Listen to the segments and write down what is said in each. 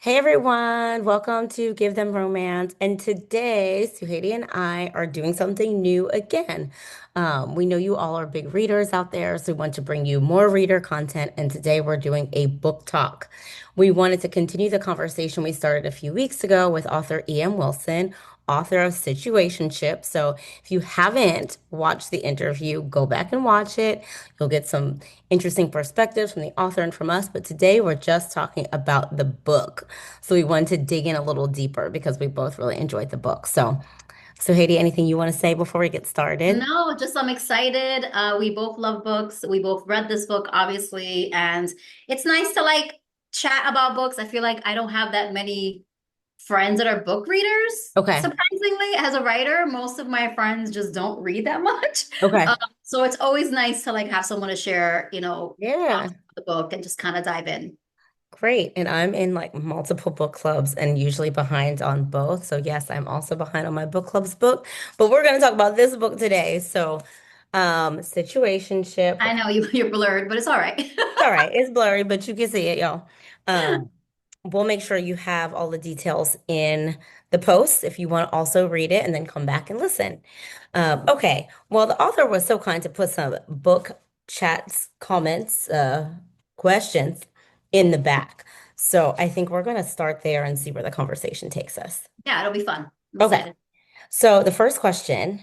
Hey everyone, welcome to Give Them Romance. And today, Suhedi and I are doing something new again. We know you all are big readers out there, so we want to bring you more reader content. And today we're doing a book talk. We wanted to continue the conversation we started a few weeks ago with author E.M. Wilson, author of Situationship. So if you haven't watched the interview, go back and watch it. You'll get some interesting perspectives from the author and from us. But today we're just talking about the book. So we wanted to dig in a little deeper because we both really enjoyed the book. So Haiti, anything you want to say before we get started? No, just I'm excited. We both love books. We both read this book, obviously, and it's nice to chat about books. I feel like I don't have that many friends that are book readers. Okay. Surprisingly, as a writer, most of my friends just don't read that much. Okay. So it's always nice to have someone to share, thoughts Yeah. about the book and just kind of dive in. Great. And I'm in like multiple book clubs and usually behind on both. So yes, I'm also behind on my book club's book, but we're going to talk about this book today. Situationship. I know you're blurred, but it's all right. It's all right. It's blurry, but you can see it, y'all. Um, we'll make sure you have all the details in the post if you want to also read it and then come back and listen. Okay. Well, the author was so kind to put some book chats, comments, questions in the back. So I think we're going to start there and see where the conversation takes us. Yeah, it'll be fun. I'm Okay. excited. So the first question,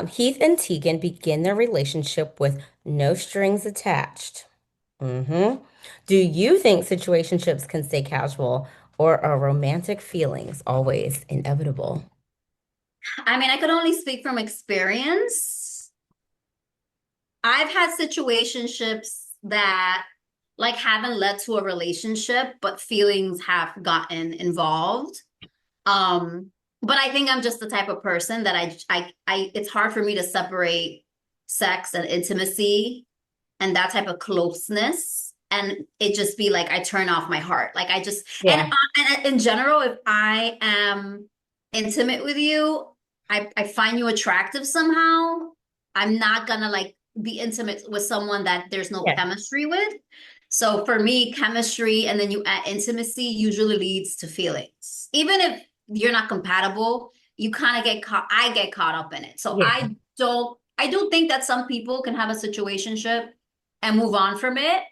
Heath and Tegan begin their relationship with no strings attached. Do you think situationships can stay casual or are romantic feelings always inevitable? I mean, I could only speak from experience. I've had situationships that haven't led to a relationship, but feelings have gotten involved. Um, but I think I'm just the type of person that it's hard for me to separate sex and intimacy and that type of closeness. And it just be like I turn off my heart. Yeah. And in general, if I am intimate with you, I find you attractive somehow. I'm not gonna be intimate with someone that there's no Yeah. chemistry with. So for me, chemistry and then you add intimacy usually leads to feelings. Even if you're not compatible, you kind of get caught, I get caught up in it. So Yeah. I do think that some people can have a situationship and move on from it,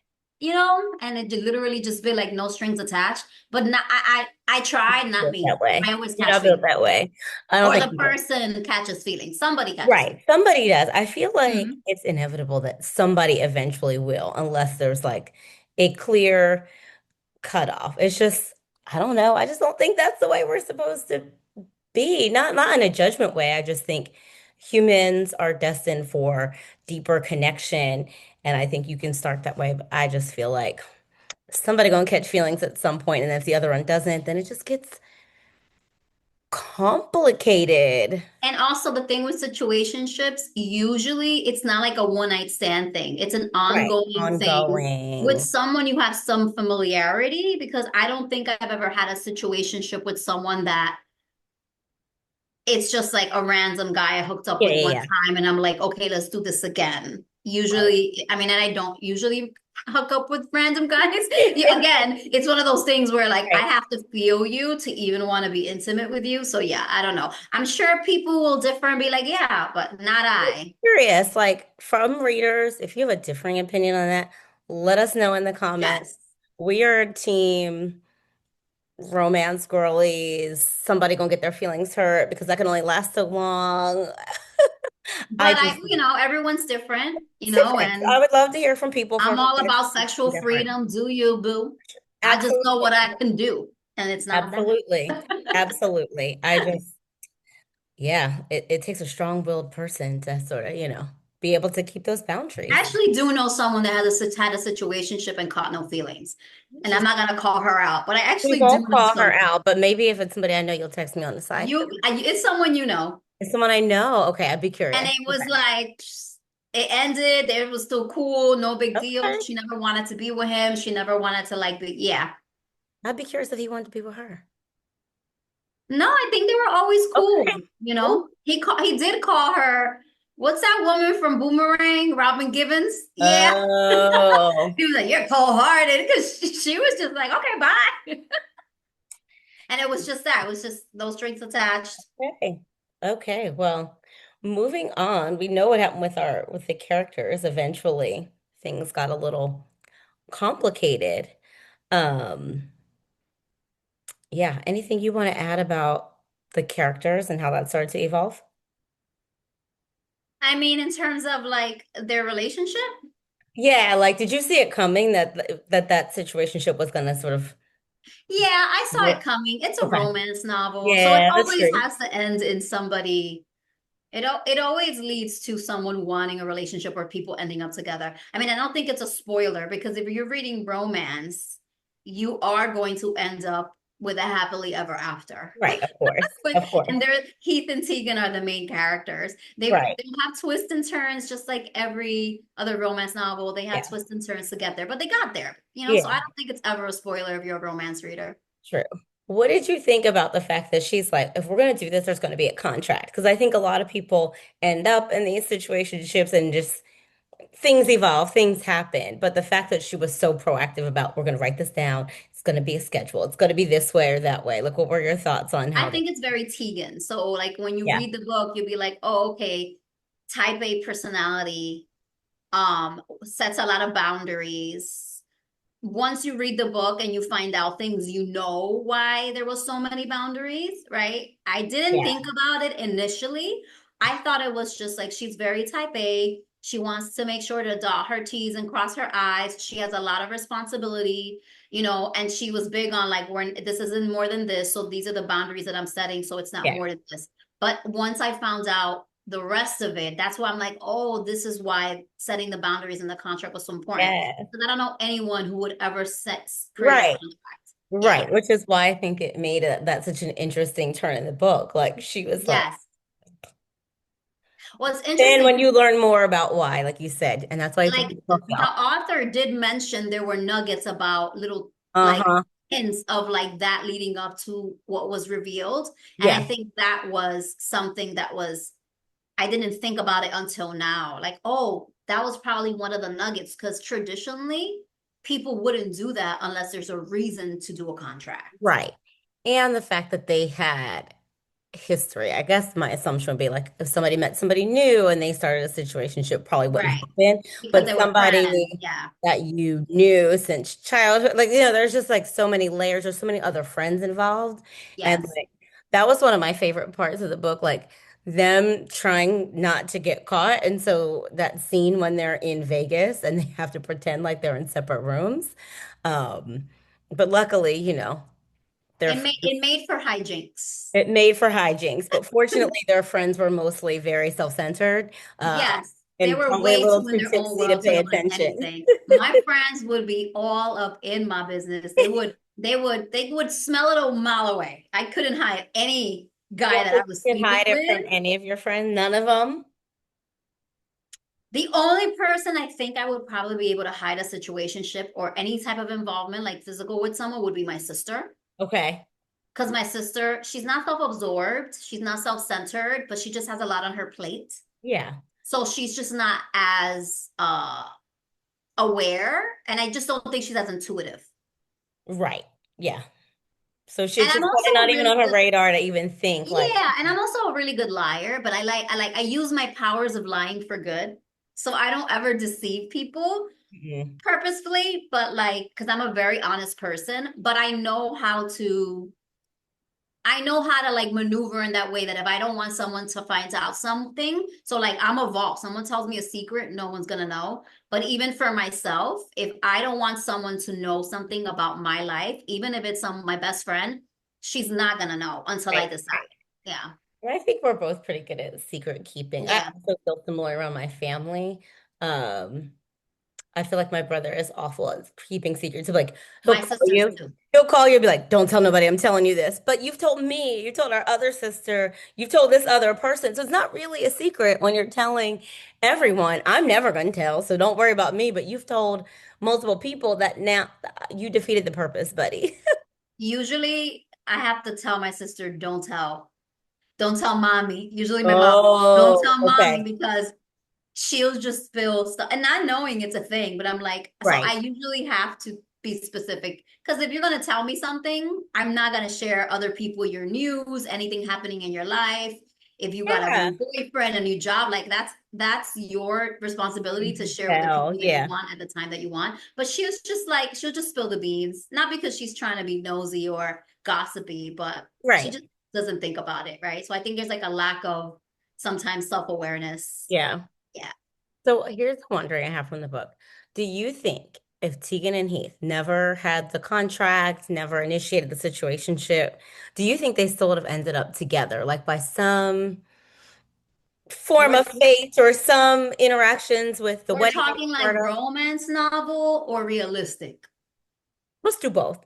and it literally just be like no strings attached. But not, I try, not Built that me. way. I always You're catch not built feelings. that way. I don't Or think the you do. person catches feelings. Somebody catches Right. Somebody does. I feel like feelings. it's inevitable that somebody eventually will, unless there's like a clear cutoff. It's just, I don't know. I just don't think that's the way we're supposed to be. Not in a judgment way. I just think humans are destined for deeper connection. And I think you can start that way. But I just feel like somebody gonna catch feelings at some point, and if the other one doesn't, then it just gets complicated. And also the thing with situationships, usually it's not like a one night stand thing. It's an Right. ongoing thing with Ongoing. someone you have some familiarity because I don't think I've ever had a situationship with someone that it's just like a random guy I hooked up Yeah, with yeah, one yeah. time and I'm like, okay, let's do this again. Right. Usually, I mean, and I don't usually hook up with random guys. Yeah, again, it's one of those things where I Right. have to feel you to even want to be intimate with you. So yeah, I don't know. I'm sure people will differ and be like, yeah, but not I. Curious, like from readers, if you have a differing opinion on that, let us know in the comments. Yes. We are a team romance girlies. Somebody gonna get their feelings hurt because that can only last so long. I But just everyone's different, it's different. I and would love to hear from people I'm from all different about sexual different. freedom. Do you, boo? I just know Absolutely. what I can do, and it's not that. Absolutely. Absolutely. Yeah, it takes a strong-willed person to sort of, be able to keep those I boundaries. actually do know someone that had a situationship and caught no feelings. And I'm Interesting. not gonna call her out, but I We actually do won't know call her someone. out, but maybe if it's somebody I know, you'll text me on the side. It's someone you know. It's someone I know. Okay, I'd be And curious. it was Okay. like it ended, it was still cool, no big deal. Okay. She never wanted to be with him. She never wanted to be, yeah. I'd be curious if he wanted to be with her. No, I think they were always Okay. cool, Ooh. He did call her, what's that woman from Boomerang, Robin Givens? Yeah. Oh, He was like, you're cold-hearted because she was just like, okay, bye. And it was just that. It was just those strings attached. Okay. Okay. Well, moving on, we know what happened with the characters. Eventually, things got a little complicated. Um, yeah, anything you want to add about the characters and how that started to evolve? I mean, in terms of like their relationship, Yeah, like did you see it coming that situationship was gonna sort of yeah, I saw it coming. It's a Okay. romance novel, so it Yeah, that's always true. has to end in somebody. It always leads to someone wanting a relationship or people ending up together. I mean, I don't think it's a spoiler because if you're reading romance, you are going to end up with a happily ever after. Right, of course. But Of course. and they're Heath and Tegan are the main characters. Right. They have twists and turns just like every other romance novel. They had Yeah. twists and turns to get there, but they got there. So I Yeah, don't think it's ever a spoiler if you're a romance reader. true. What did you think about the fact that she's like, if we're going to do this, there's going to be a contract? Because I think a lot of people end up in these situationships and just things evolve, things happen. But the fact that she was so proactive about, we're going to write this down, it's going to be a schedule, it's going to be this way or that way. Like, what were your thoughts on I how they, think it's very Tegan. So like when you yeah, read the book, you'll be like, oh, okay, type A personality, sets a lot of boundaries. Once you read the book and you find out things, you know why there was so many boundaries, right? I didn't yeah, think about it initially. I thought it was just like she's very type A. She wants to make sure to dot her T's and cross her I's. She has a lot of responsibility, and she was big on like, this isn't more than this. So these are the boundaries that I'm setting. So it's not yeah, more than this. But once I found out the rest of it, that's why I'm like, oh, this is why setting the boundaries in the contract was so important. yeah. Because I don't know anyone who would ever create a Right. contract. Yeah. Right, which is why I think it made that such an interesting turn in the book. Like she was like, Yes. Well, it's then interesting. when you learn more about why, like you said, and that's why I think Like the book the felt. author did mention there were nuggets about little like Uh-huh. hints of like that leading up to what was revealed. And I Yeah, think that was something that was, I didn't think about it until now. Like, oh, that was probably one of the nuggets because traditionally people wouldn't do that unless there's a reason to do a contract. right. And the fact that they had history. I guess my assumption would be like if somebody met somebody new and they started a situationship, probably wouldn't Right. happen. Because But they were friends. somebody Yeah. that you knew since childhood, like there's just like so many layers. There's so many other friends involved, and Yes. like that was one of my favorite parts of the book. Like them trying not to get caught, and so that scene when they're in Vegas and they have to pretend like they're in separate rooms. Um, but luckily, they're It made for hijinks. it made for hijinks, but fortunately, their friends were mostly very self-centered, Yes. They and were probably a way little too in too their own tipsy to world to pay notice attention. anything. My friends would be all up in my business. They would smell it a mile away. I couldn't hide any You guy don't that I think was you could sleeping hide it from with. any of your friends? None of them? The only person I think I would probably be able to hide a situationship or any type of involvement, like physical with someone, would be my sister. Okay. Because my sister, she's not self-absorbed, she's not self-centered, but she just has a lot on her plate. Yeah. So she's just not as aware, and I just don't think she's as intuitive. Right. Yeah. So And she's I'm just also probably a not even really on her good, radar to even think like, yeah, and I'm also a really good liar, but I use my powers of lying for good. So I don't ever deceive people mm, purposefully, but like, because I'm a very honest person, but I know how to like maneuver in that way that if I don't want someone to find out something, so like I'm a vault. Someone tells me a secret, no one's gonna know. But even for myself, if I don't want someone to know something about my life, even if it's my best friend, she's not gonna know until I right, decide. right. Yeah. And I think we're both pretty good at secret keeping. I Yeah. also feel similar around my family. Um, I feel like my brother is awful at keeping secrets. Like he'll My call sisters you, too. he'll call you, and be like, "Don't tell nobody. I'm telling you this." But you've told me, you told our other sister, you've told this other person, so it's not really a secret when you're telling everyone. I'm never going to tell, so don't worry about me. But you've told multiple people that now you defeated the purpose, buddy. Usually I have to tell my sister, don't tell. Don't tell mommy. Usually my mom, don't Oh, tell mommy okay, because she'll just spill stuff and not knowing it's a thing, but I'm like, so right. I usually have to. be specific. Because if you're going to tell me something, I'm not going to share other people, your news, anything happening in your life. If you got a Yeah. new boyfriend, a new job, like that's your responsibility to share with the Hell, people that you yeah. want at the time that you want. But she was just like, she'll just spill the beans, not because she's trying to be nosy or gossipy, but she Right. just doesn't think about it, right? So I think there's like a lack of sometimes self-awareness. Yeah. Yeah. So here's the wondering I have from the book. Do you think if Tegan and Heath never had the contract, never initiated the situationship, do you think they still would have ended up together, like by some form We're of fate or some interactions with the we're wedding talking like part of? romance novel or realistic. Let's do both.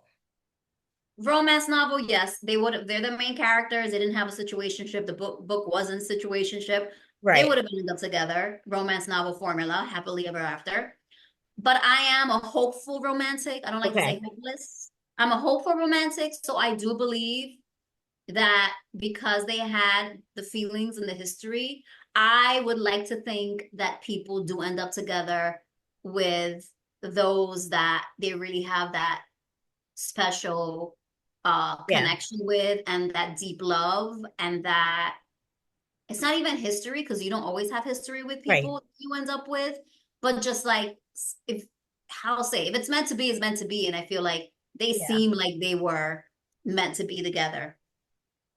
Romance novel, yes, they would have. They're the main characters. They didn't have a situationship. The book wasn't situationship. They Right. would have ended up together. Romance novel formula, happily ever after. But I am a hopeful romantic. I don't like to say Okay. hopeless. I'm a hopeful romantic, so I do believe that because they had the feelings and the history, I would like to think that people do end up together with those that they really have that special Yeah. connection with and that deep love and that it's not even history because you don't always have history with Right. people you end up with, but just like if how I'll say if it's meant to be, it's meant to be, and I feel like they Yeah. seem like they were meant to be together.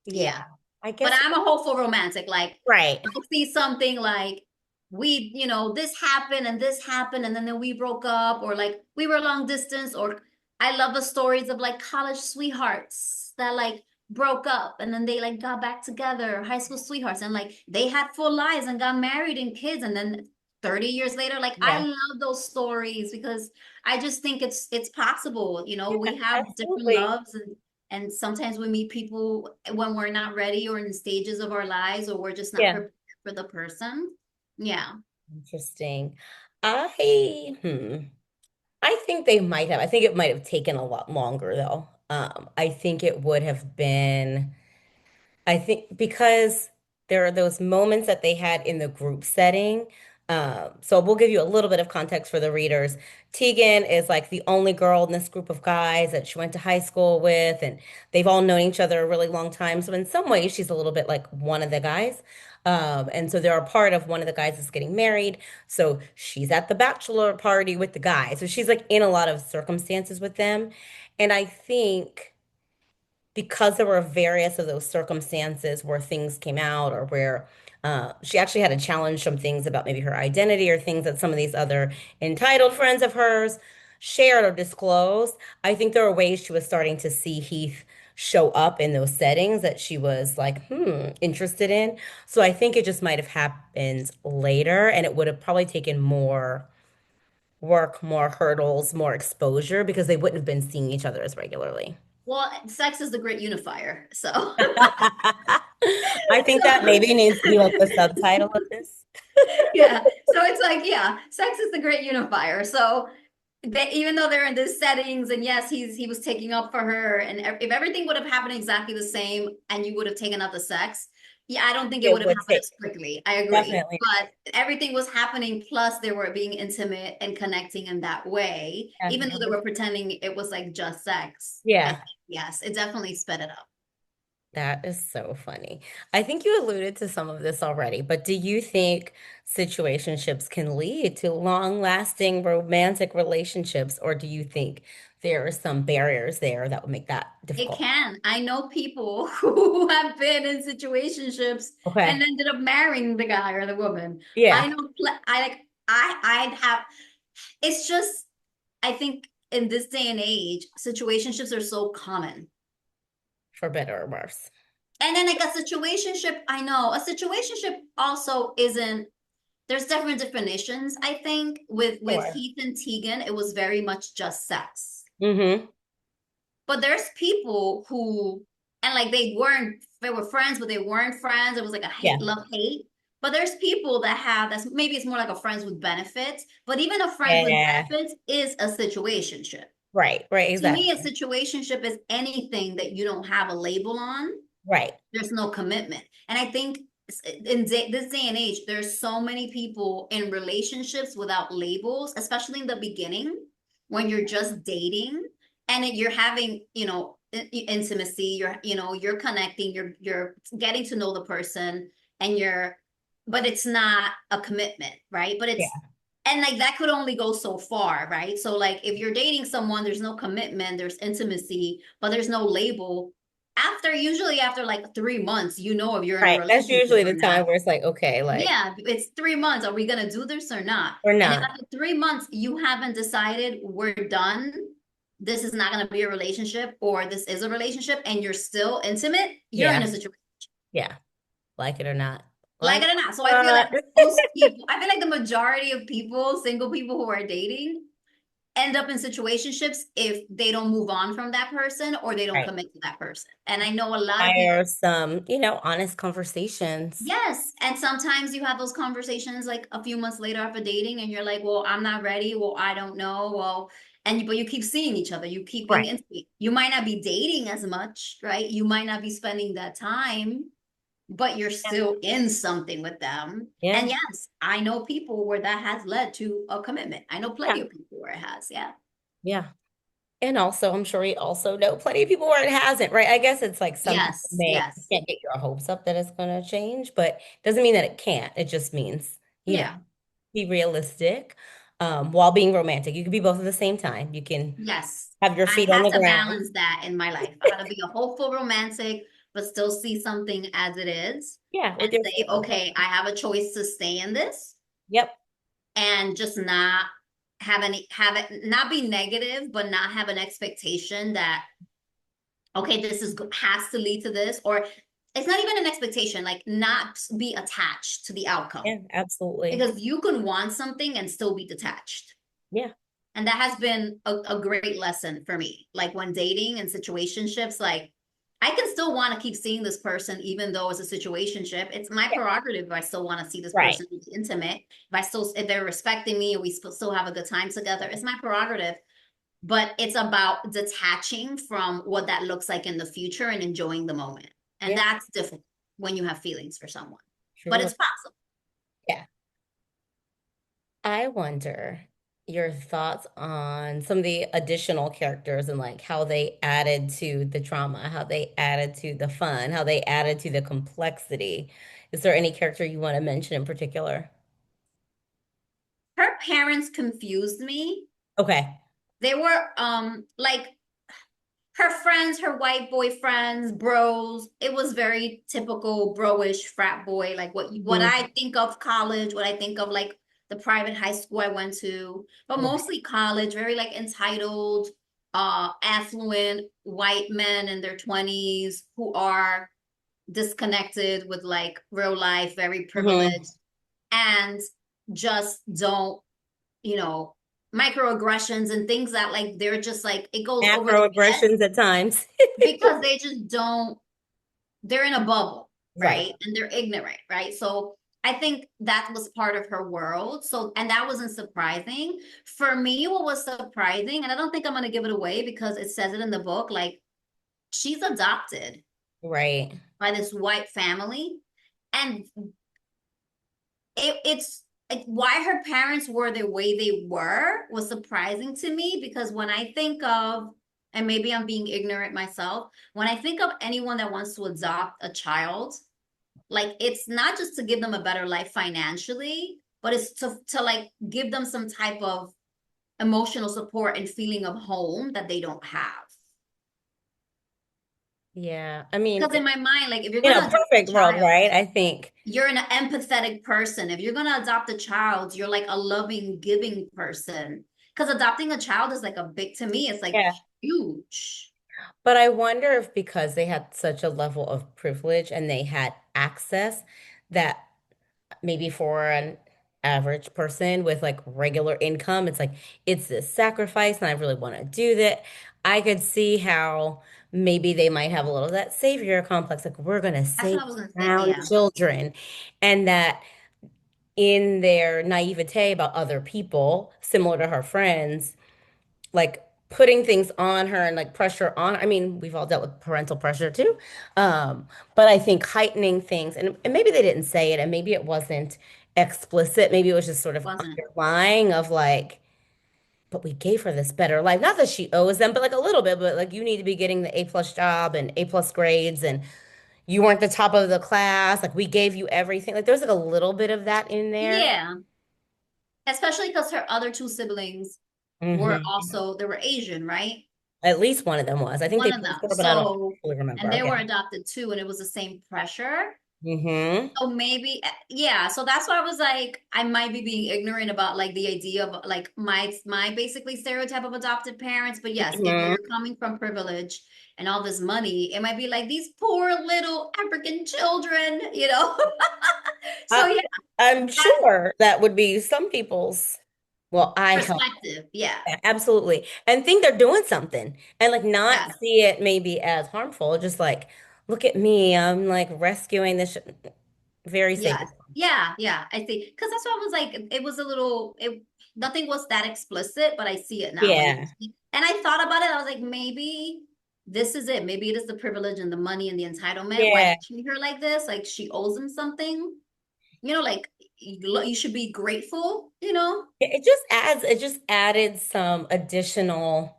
Yeah. Yeah. I But guess, I'm a hopeful romantic. Like right. I see something like this happened and this happened and then we broke up or like we were long distance or I love the stories of like college sweethearts that like broke up and then they like got back together, high school sweethearts and like they had full lives and got married and kids and then 30 years later like I Yeah. love those stories because I just think it's possible, Yeah, we have different absolutely. loves and sometimes we meet people when we're not ready or in stages of our lives or we're just not Yeah. prepared for the person. Yeah. Interesting. I think they might have. I think it might have taken a lot longer though. I think it would have been. I think because there are those moments that they had in the group setting. So we'll give you a little bit of context for the readers. Tegan is like the only girl in this group of guys that she went to high school with, and they've all known each other a really long time. So in some ways, she's a little bit like one of the guys. And so they're a part of one of the guys that's getting married. So she's at the bachelor party with the guys. So she's like in a lot of circumstances with them. And I think because there were various of those circumstances where things came out or where she actually had to challenge some things about maybe her identity or things that some of these other entitled friends of hers shared or disclosed. I think there were ways she was starting to see Heath show up in those settings that she was like, interested in. So I think it just might have happened later and it would have probably taken more work, more hurdles, more exposure because they wouldn't have been seeing each other as regularly. Well, sex is the great unifier. So, I think that so maybe needs to be like the subtitle of this. yeah. So it's like, yeah, sex is the great unifier. So even though they're in these settings, and yes, he was taking up for her, and if everything would have happened exactly the same, and you would have taken up the sex, yeah, I don't think it It would have would happened take as quickly. I agree, definitely, but everything was happening. Plus, they were being intimate and connecting in that way, even though they definitely. were pretending it was like just sex. I think Yeah, yes, it definitely sped it up. that is so funny. I think you alluded to some of this already, but do you think situationships can lead to long-lasting romantic relationships, or do you think there are some barriers there that would make that It difficult? can. I know people who have been in situationships and Okay. ended up marrying the guy or the woman. I Yeah, know. I like. I'd have. It's just. I think in this day and age, situationships are so common. for better or worse. And then like a situationship, I know a situationship also isn't. There's different definitions. I think with Sure. Heath and Tegan, it was very much just sex. Mm-hmm. But there's people who, and like they were friends, but they weren't friends. It was like a Yeah. hate, love, hate. But there's people that have that's maybe it's more like a friends with benefits, but even a friends with Yeah. benefits is a situationship. Right, right, To me, a exactly. situationship is anything that you don't have a label on. Right. There's no commitment. And I think in this day and age, there's so many people in relationships without labels, especially in the beginning when you're just dating and you're having, intimacy, you're connecting, you're getting to know the person and but it's not a commitment, right? But Yeah. and like that could only go so far, right? So like if you're dating someone, there's no commitment, there's intimacy, but there's no label. Usually after like 3 months, you know if you're in a Right. That's relationship usually or the not. time where it's like, okay, like, Yeah, it's 3 months. Are we gonna do this or not? or And if not. after 3 months you haven't decided we're done, this is not gonna be a relationship, or this is a relationship, and you're still intimate, you're in Yeah. a situation. Yeah. Like it or not. Like Like it or not. So it I or feel like not. most people, I feel like the majority of people, single people who are dating, end up in situationships if they don't move on from that person or they don't Right. commit to that person. And I know a lot of people. Require some, honest conversations. Yes. And sometimes you have those conversations like a few months later after dating, and you're like, well, I'm not ready. Well, I don't know. Well, but you keep seeing each other. You keep being Right. intimate. You might not be dating as much, right? You might not be spending that time, but you're still in something with them. And Yeah. yes, I know people where that has led to a commitment. I know plenty Yeah. of people where it has. Yeah. Yeah. And also, I'm sure we also know plenty of people where it hasn't, right? I guess it's like some people Yes. may you Yes. can't get your hopes up that it's going to change, but doesn't mean that it can't. It just means, Yeah. be realistic, while being romantic. You can be both at the same time. You can Yes. have your I feet on had the to ground. balance that in my life. I had to be a hopeful romantic, but still see something as it is Yeah, and with your say, feet on the okay, I ground. have a choice to stay in this Yep. and just not have it not be negative, but not have an expectation that, okay, this is has to lead to this, or it's not even an expectation, like not be attached to the outcome, Yeah, absolutely. because you can want something and still be detached. Yeah. And that has been a great lesson for me. Like when dating and situationships, like I can still want to keep seeing this person, even though it's a situationship. It's my Yeah. prerogative if I still want to see this Right. person be intimate. If they're respecting me and we still have a good time together, it's my prerogative. But it's about detaching from what that looks like in the future and enjoying the moment. And Yeah, that's difficult when you have feelings for someone, but true. it's possible. Yeah. I wonder your thoughts on some of the additional characters and like how they added to the drama, how they added to the fun, how they added to the complexity. Is there any character you want to mention in particular? Her parents confused me. Okay. They were like her friends, her white boyfriends, bros. It was very typical bro-ish frat boy, like what Mhm. I think of college, what I think of like the private high school I went to, but Right. mostly college, very like entitled, affluent white men in their 20s who are disconnected with like real life, very Mhm. privileged, and just don't, you know, microaggressions and things that like they're just like it goes over their head Macroaggressions at times. because they just don't, they're in a bubble, Right. right? And they're ignorant, right? So I think that was part of her world. So, and that wasn't surprising. For me, what was surprising, and I don't think I'm going to give it away because it says it in the book, like she's adopted Right. by this white family. And it's like why her parents were the way they were was surprising to me because when I think of, and maybe I'm being ignorant myself, when I think of anyone that wants to adopt a child, like it's not just to give them a better life financially, but it's to like give them some type of emotional support and feeling of home that they don't have. Yeah. I mean, Because in my mind, like if you're in gonna a adopt a perfect world, child, right? I think, you're an empathetic person. If you're going to adopt a child, you're like a loving, giving person. Because adopting a child is like a big, to me, it's like yeah. huge. But I wonder if because they had such a level of privilege and they had access that maybe for an average person with like regular income, it's like it's this sacrifice and I really want to do that. I could see how maybe they might have a little of that savior complex, like we're gonna That's save what I was going to say. brown Yeah. children, and that in their naivete about other people, similar to her friends, like putting things on her and like pressure on. I mean, we've all dealt with parental pressure too. But I think heightening things, and maybe they didn't say it, and maybe it wasn't explicit. Maybe it was just sort of Wasn't. underlying of like, but we gave her this better life. Not that she owes them, but like a little bit, but like you need to be getting the A+ job and A+ grades and you weren't the top of the class. Like we gave you everything. Like there's like a little bit of that in there. Yeah, especially because her other two siblings were Hmm. also they were Asian, right? At least one of them was. I think they One of paid them. for it, but I don't So, fully remember. and they were Okay. adopted too, and it was the same pressure. Hmm. So maybe, yeah. So that's why I was like, I might be being ignorant about like the idea of like my basically stereotype of adopted parents. But yes, if Hmm. you're coming from privilege and all this money, it might be like these poor little African children, you know? So I, yeah, I'm that's sure that would be some people's. Well, I help. perspective. Yeah. Yeah, absolutely. And think they're doing something and like not Yeah. see it maybe as harmful, just like, look at me. I'm like rescuing this very safe. Yes. Yeah, yeah, I see. Because that's what I was like, it was a little, it nothing was that explicit, but I see it now when you Yeah. speak. And I thought about it, I was like, maybe this is it. Maybe it is the privilege and the money and the entitlement. Why they Yeah. treat her like this? Like she owes them something. Like you should be grateful, you know? It just added some additional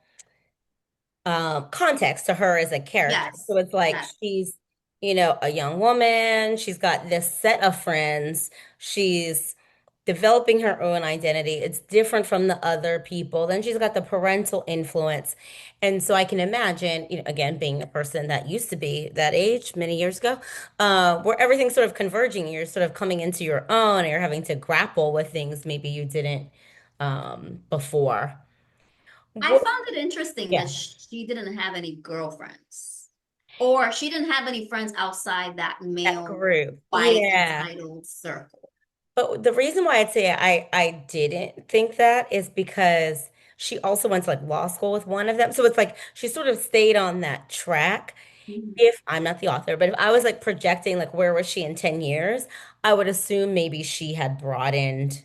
context to her as a character. Yes. So it's like Yes. she's, a young woman. She's got this set of friends. She's developing her own identity. It's different from the other people. Then she's got the parental influence. And so I can imagine, again, being a person that used to be that age many years ago, where everything's sort of converging. You're sort of coming into your own, and you're having to grapple with things maybe you didn't before. I What, found it interesting yeah, that she didn't have any girlfriends, or she didn't have any friends outside that that male group. white Yeah. entitled circle. But the reason why I'd say I didn't think that is because she also went to like law school with one of them. So it's like she sort of stayed on that track. Mhm. If I'm not the author, but if I was like projecting like where was she in 10 years, I would assume maybe she had broadened that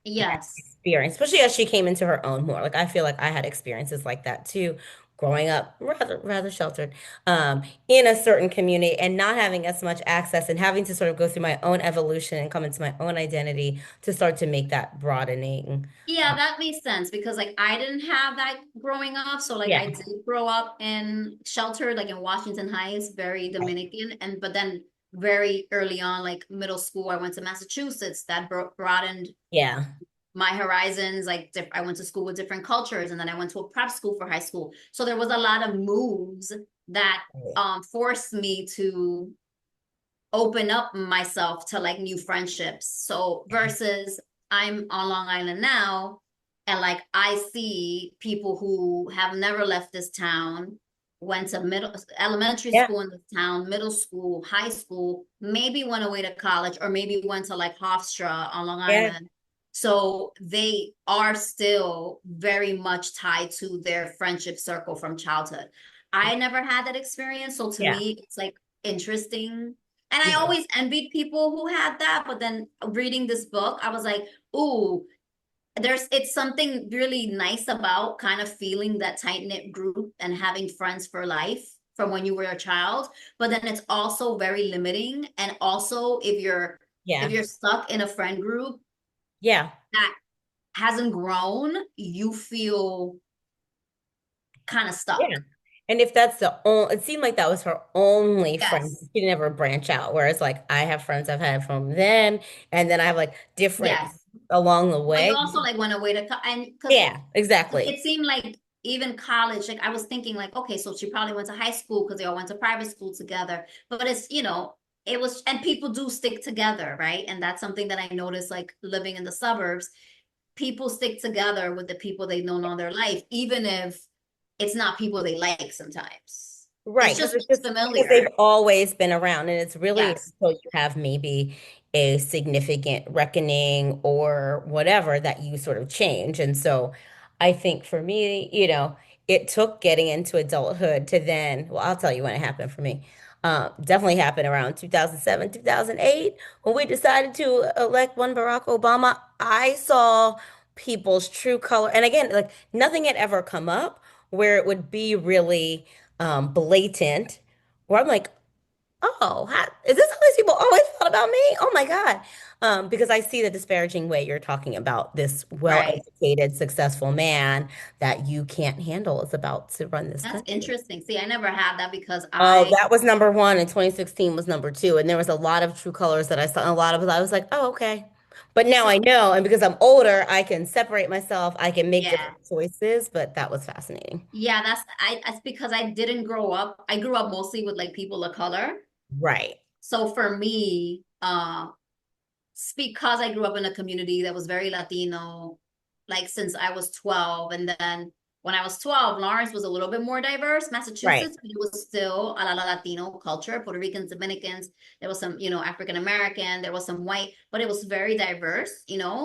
Yes. experience, especially as she came into her own more. Like I feel like I had experiences like that too, growing up rather sheltered, in a certain community and not having as much access and having to sort of go through my own evolution and come into my own identity to start to make that broadening. Yeah, that makes sense because like I didn't have that growing up. So like Yeah. I did grow up in shelter, like in Washington Heights, very Dominican. And but then very early on, like middle school, I went to Massachusetts. That broadened Yeah. my horizons. Like I went to school with different cultures, and then I went to a prep school for high school. So there was a lot of moves that forced me to open up myself to like new friendships. So versus I'm on Long Island now, and like I see people who have never left this town, went to middle elementary Yeah. school in this town, middle school, high school, maybe went away to college, or maybe went to like Hofstra on Long Yeah. Island. So they are still very much tied to their friendship circle from childhood. I never had that experience. So to Yeah. me, it's like interesting, and I Yeah. always envied people who had that. But then reading this book, I was like, ooh, it's something really nice about kind of feeling that tight-knit group and having friends for life from when you were a child. But then it's also very limiting. And also if Yeah. you're stuck in a friend group Yeah. that hasn't grown, you feel kind of Yeah. stuck. And if that's the only, it seemed like that was her only friend. Yes. She didn't ever branch out. Whereas like I have friends I've had from then, and then I have like different Yes. along the But you way. also like went away to and because Yeah, exactly. it seemed like even college, like I was thinking like, okay, so she probably went to high school because they all went to private school together. But it was, and people do stick together, right? And that's something that I noticed like living in the suburbs. People stick together with the people they've known all their life, even if it's not people they like sometimes. Right, It's because just it's what's just because they've familiar. always been around, and it's really Yes. until you have maybe a significant reckoning or whatever that you sort of change. And so I think for me, it took getting into adulthood to then, well, I'll tell you when it happened for me. Definitely happened around 2007, 2008, when we decided to elect one Barack Obama. I saw people's true color. And again, like nothing had ever come up where it would be really blatant, where I'm like, oh, is this how these people always thought about me? Oh my God. Because I see the disparaging way you're talking about this Right. well-educated, successful man that you can't handle is about to run this That's country. interesting. See, I never had that because Oh, I, that was number one, and 2016 was number two. And there was a lot of true colors that I saw, and a lot of it, I was like, oh, okay. But now so I know, and because I'm older, I can separate myself, I can make yeah. different choices, but that was fascinating. Yeah, that's because I didn't grow up. I grew up mostly with like people of color. Right, So for me, it's because I grew up in a community that was very Latino, like since I was 12. And then when I was 12, Lawrence was a little bit more diverse. right, Massachusetts, but it was still a lot of Latino culture, Puerto Ricans, Dominicans. There was some, African American, there was some white, but it was very diverse.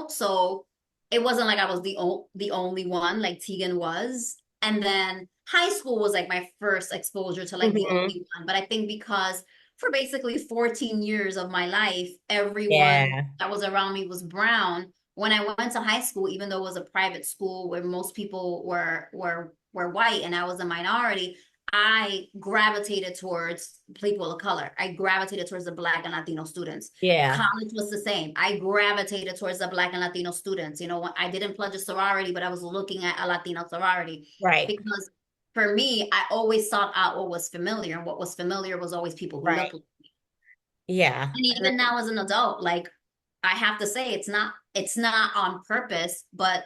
So it wasn't like I was the only one like Tegan was. And then high school was like my first exposure to like the hmm, only one. But I think because for basically 14 years of my life, everyone yeah, that was around me was brown. When I went to high school, even though it was a private school where most people were white and I was a minority, I gravitated towards people of color. I gravitated towards the Black and Latino students. yeah, College was the same. I gravitated towards the Black and Latino students. I didn't pledge a sorority, but I was looking at a Latino sorority right, because for me, I always sought out what was familiar, and what was familiar was always people who right, look like me. yeah. And even now as an adult, like I have to say it's not on purpose, but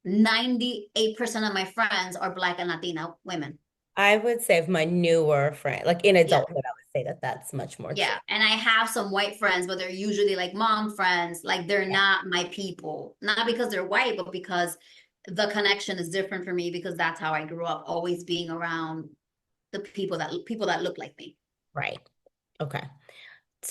98% of my friends are Black and Latina women. I would say of my newer friend, like in Yeah. adulthood, I would say that that's much more true. Yeah. And I have some white friends, but they're usually like mom friends. Like they're Yeah, not my people. Not because they're white, but because the connection is different for me because that's how I grew up, always being around the people that look like me. right. Okay.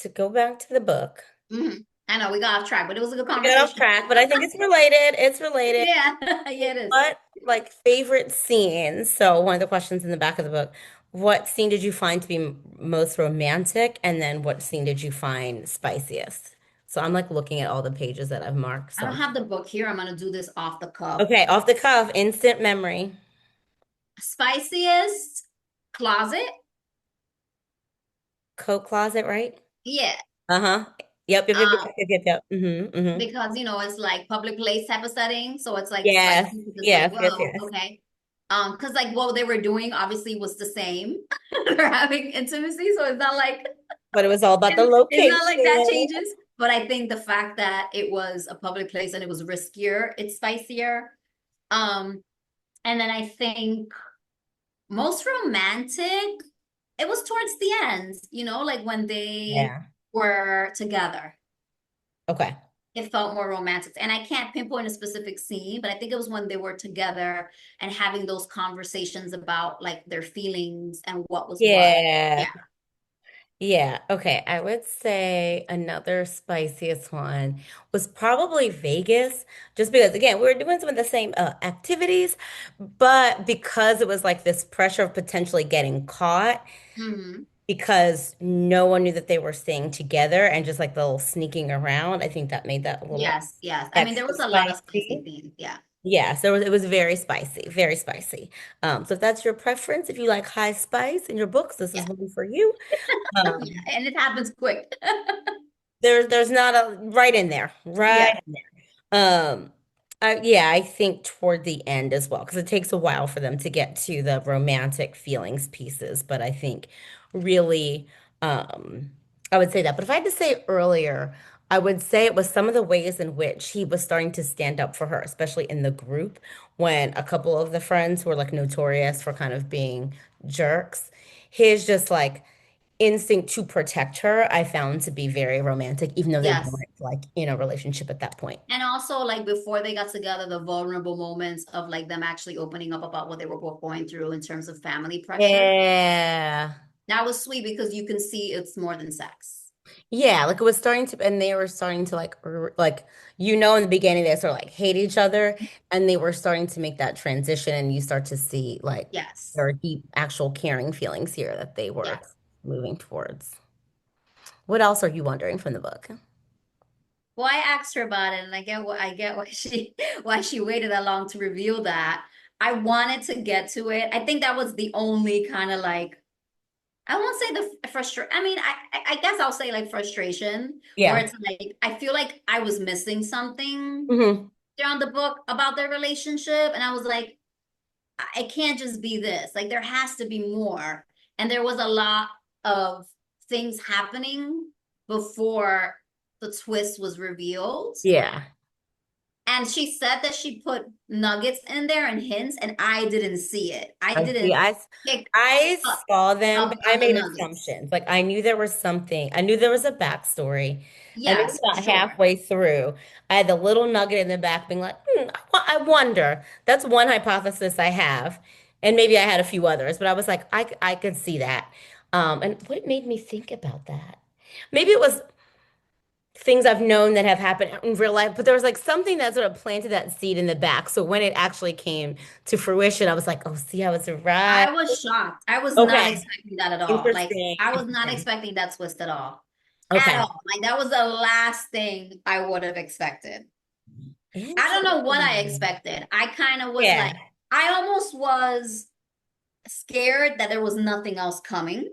To go back to the book. I know we got off track, but it was a good We got off conversation. track, but I think it's related. It's related. Yeah, yeah, it is. What like favorite scenes? So one of the questions in the back of the book, what scene did you find to be most romantic? And then what scene did you find spiciest? So I'm like looking at all the pages that I've marked. I don't So have the book here. I'm gonna do this off the cuff. okay, off the cuff, instant memory. Spiciest closet. Coat closet, right? Yeah. Uh-huh. Um, Yep. Mm-hmm. because it's like public place type of setting. So it's like spicy Yes, because it's like, whoa, yes. okay. Because like what they were doing obviously was the same. They're having intimacy. So But it was all about the it's not like that location. changes. But I think the fact that it was a public place and it was riskier, it's spicier. Um, and then I think most romantic, it was towards the end, like when they Yeah. were together. Okay. It felt more romantic. And I can't pinpoint a specific scene, but I think it was when they were together and having those conversations about like their feelings and what was what. Yeah. Yeah. Yeah, okay. I would say another spiciest one was probably Vegas, just because, again, we were doing some of the same activities, but because it was like this pressure of potentially getting caught, Hmm. because no one knew that they were staying together and just like the little sneaking around, I think that made that a little Yes, yes. I mean, there extra was a lot of spicy spicy. things. Yeah. Yes, it was very spicy, very spicy. So if that's your preference, if you like high spice in your books, this is Yeah. one for you. Yeah. Um, And it happens quick. there's not a right in there, right Yeah. in there. Yeah, I think toward the end as well, because it takes a while for them to get to the romantic feelings pieces. But I think really, um, I would say that. But if I had to say earlier, I would say it was some of the ways in which he was starting to stand up for her, especially in the group when a couple of the friends who were like notorious for kind of being jerks. His just like instinct to protect her, I found to be very romantic, even though they Yes. weren't like in a relationship at that point. And also, like before they got together, the vulnerable moments of like them actually opening up about what they were both going through in terms of family pressure. Yeah. That was sweet because you can see it's more than sex. Yeah, like it was starting to, and they were starting to like, in the beginning, they sort of like hate each other, and they were starting to make that transition, and you start to see like there Yes. are deep, actual caring feelings here that they were Yes. moving towards. What else are you wondering from the book? Well, I asked her about it, and I get why she waited that long to reveal that. I wanted to get to it. I think that was the only kind of like I won't say the frustration. I mean, I guess I'll say like frustration, where Yeah. it's like I feel like I was missing something Hmm. during the book about their relationship, and I was like, it can't just be this. Like there has to be more. And there was a lot of things happening before the twist was revealed. Yeah. And she said that she put nuggets in there and hints, and I didn't see it. I I see. didn't pick I up saw them, but I on the made nuggets. assumptions. Like I knew there was something. I knew there was a backstory. And maybe Yes, for about sure. halfway through, I had the little nugget in the back being like, I wonder. That's one hypothesis I have. And maybe I had a few others, but I was like, I could see that. And what made me think about that? Maybe it was things I've known that have happened in real life, but there was like something that sort of planted that seed in the back. So when it actually came to fruition, I was like, oh, see, I was right. I was shocked. I was not Okay. expecting that at all. Like Interesting. I was not Interesting. expecting that twist at all. At Okay. all. Like that was the last thing I would have expected. I don't know what I Interesting. expected. I kind of was like, Yeah. I almost was scared that there was nothing else coming.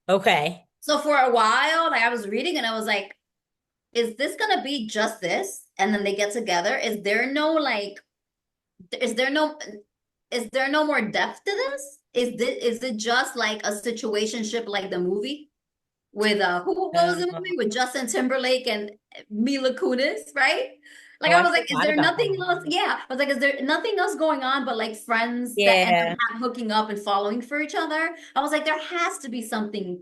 Okay. So for a while, like I was reading and I was like, is this gonna be just this? And then they get together. Is there no is there no more depth to this? Is it just like a situationship like the movie? With what was the Oh, movie with Justin Timberlake and Mila Kunis, right? Like oh, I I was like, is forgot there about that nothing else? one. Yeah, I was like, is there nothing else going on but like friends that end Yeah. up hooking up and following for each other? I was like, there has to be something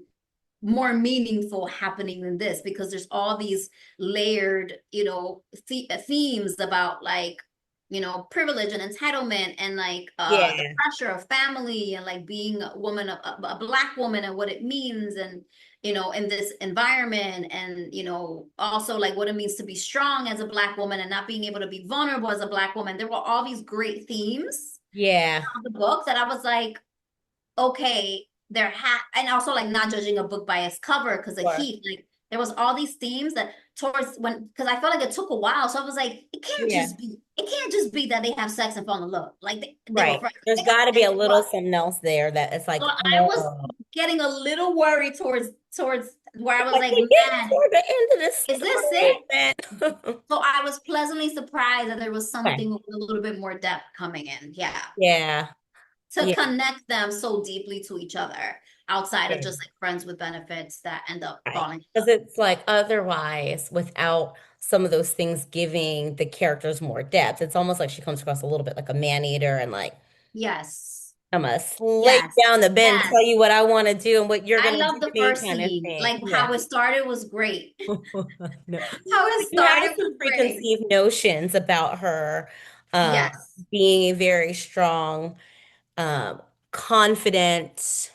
more meaningful happening than this because there's all these layered, themes about like, privilege and entitlement and like the Yeah. pressure of family and like being a woman, a black woman and what it means and in this environment and also like what it means to be strong as a black woman and not being able to be vulnerable as a black woman. There were all these great themes Yeah. of the book that I was like, okay, and also like not judging a book by its cover because of Sure. Heath, like there was all these themes that towards when because I felt like it took a while. So I was like, Yeah. it can't just be that they have sex and fall in love. Like they were Right. friends. There's They got got to be a and little what? something else there that it's So like, I was oh, getting a little worried towards where I was like like, we're getting man, toward the end of this is this story, it? man. So I was pleasantly surprised that there was Okay. something with a little bit more depth coming in. Yeah. Yeah. To Yeah. connect them so deeply to each other outside of just like friends with benefits that end up Right. falling in Because love. it's like otherwise, without some of those things giving the characters more depth, it's almost like she comes across a little bit like a man eater and like, Yes. I'm gonna lay Yes. down the bed and tell Yes. you what I want to do and what you're I gonna do love to the me first kind of scene. thing. Like Yeah. how it started was great. No. How it You have started some was great. preconceived notions about her um, Yes. being a very strong, confident,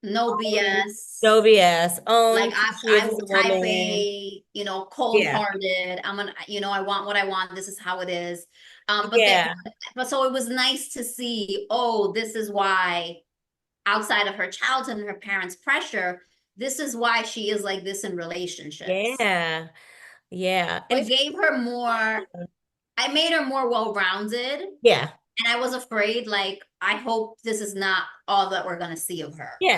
No own, BS. no BS, Like owns who she is I as will a type woman. A, Yeah. cold-hearted. I want what I want. This is how it is. But that, Yeah. but so it was nice to see, oh, this is why outside of her childhood and her parents' pressure, this is why she is like this in relationships. Yeah. Yeah. So And it it's, gave her more, I made her more well-rounded. yeah. And I was afraid, like, I hope this is not all that we're going to see of her. Yeah.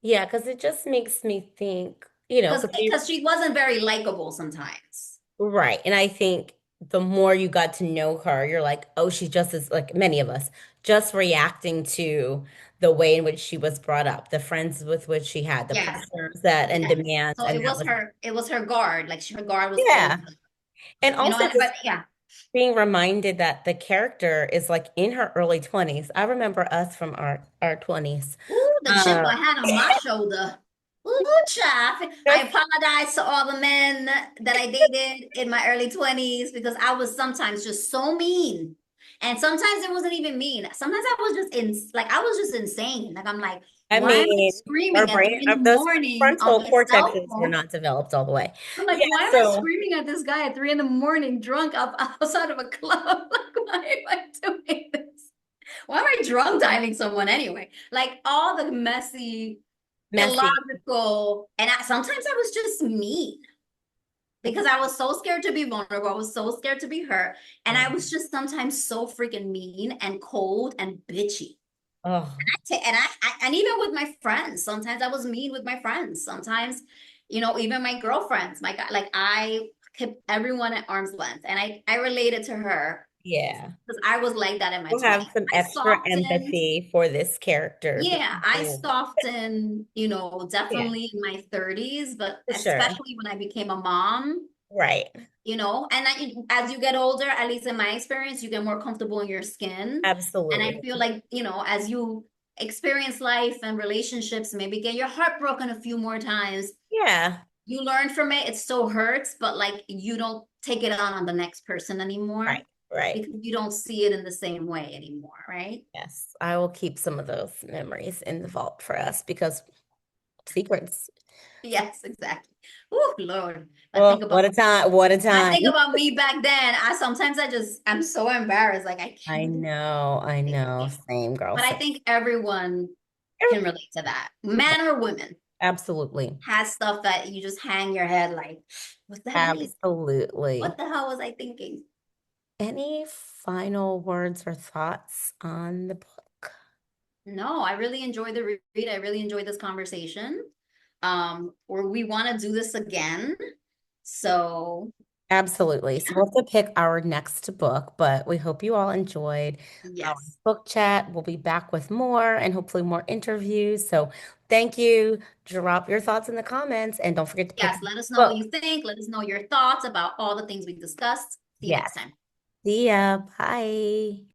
Yeah. Because it just makes me think, because Because she wasn't very likable sometimes. right. And I think the more you got to know her, you're like, oh, she's just as, like many of us, just reacting to the way in which she was brought up, the friends with which she had, the Yes, pressures that and yes. demands. So And that was, it was her guard. Like her guard was always, yeah. And also but just yeah. being reminded that the character is like in her early 20s. I remember us from our 20s. Ooh, the chip Uh, I had on my shoulder. Ooh, child. I just, apologize to all the men that I dated in my early 20s because I was sometimes just so mean. And sometimes it wasn't even mean. Sometimes I was just insane. Like I'm like, I why am I mean, our screaming at brain, 3 in the those morning on frontal my cell cortexes were phone? not developed all the way. I'm like, Yeah, why am I so screaming at this guy at 3 in the morning, drunk up outside of a club? Like, why am I doing this? Why am I drunk diving someone anyway? Like all the messy, messy. illogical, and sometimes I was just mean because I was so scared to be vulnerable. I was so scared to be hurt, and Yeah. I was just sometimes so freaking mean and cold and bitchy. Oh, And even with my friends, sometimes I was mean with my friends. Sometimes, even my girlfriends, my guy, like I kept everyone at arm's length, and I related to her yeah. because I was like that in my We'll have 20s. some I extra softened. empathy for this character Yeah, because I they, softened, yeah, definitely in my 30s, but for sure. especially when I became a mom, Right. and as you get older, at least in my experience, you get more comfortable in your skin. And I Absolutely. feel like, as you experience life and relationships, maybe get your heart broken a few more times, Yeah. you learn from it. It still hurts, but like you don't take it on the next person anymore Right. Right. because you don't see it in the same way anymore, right? Yes. I will keep some of those memories in the vault for us because secrets. Yes, exactly. Oh, Lord. I think Well, about what a time. What a I time. think about me back then. I'm so embarrassed. Like I can't I believe know. I I know. think. Same girl. But I Same. think everyone can relate to that. Man or woman Absolutely. has stuff that you just hang your head like, what the heck? Absolutely. What the hell was I thinking? Any final words or thoughts on the book? No, I really enjoyed the read. I really enjoyed this conversation. Or we want to do this again. So Absolutely. So yeah, we'll have to pick our next book, but we hope you all enjoyed our yes. book chat. We'll be back with more and hopefully more interviews. So thank you. Drop your thoughts in the comments and don't forget to pick Yes, a let us know what book. you think. Let us know your thoughts about all the things we discussed. See you Yes. next time. See ya. Bye.